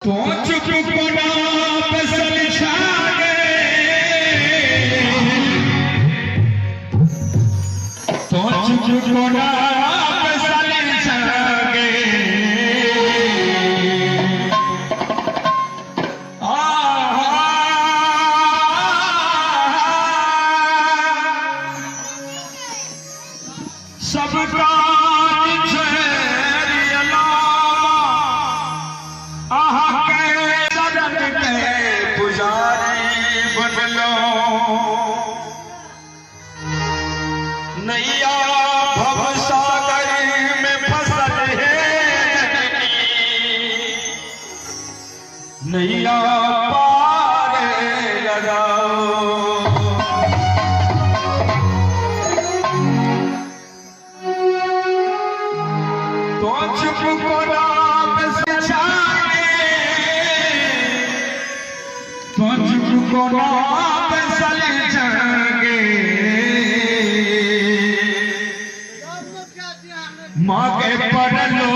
तो चुप कोना बसल छागे तो चुप कोना बसल छागे सबका नैया भवसागर में फसल है नैया पार लगाओ तो चुप कोना बसल छागे तो चुप कोना बसल छागे माँ के पढ़लो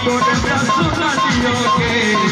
पुत्र भी सुना दियो के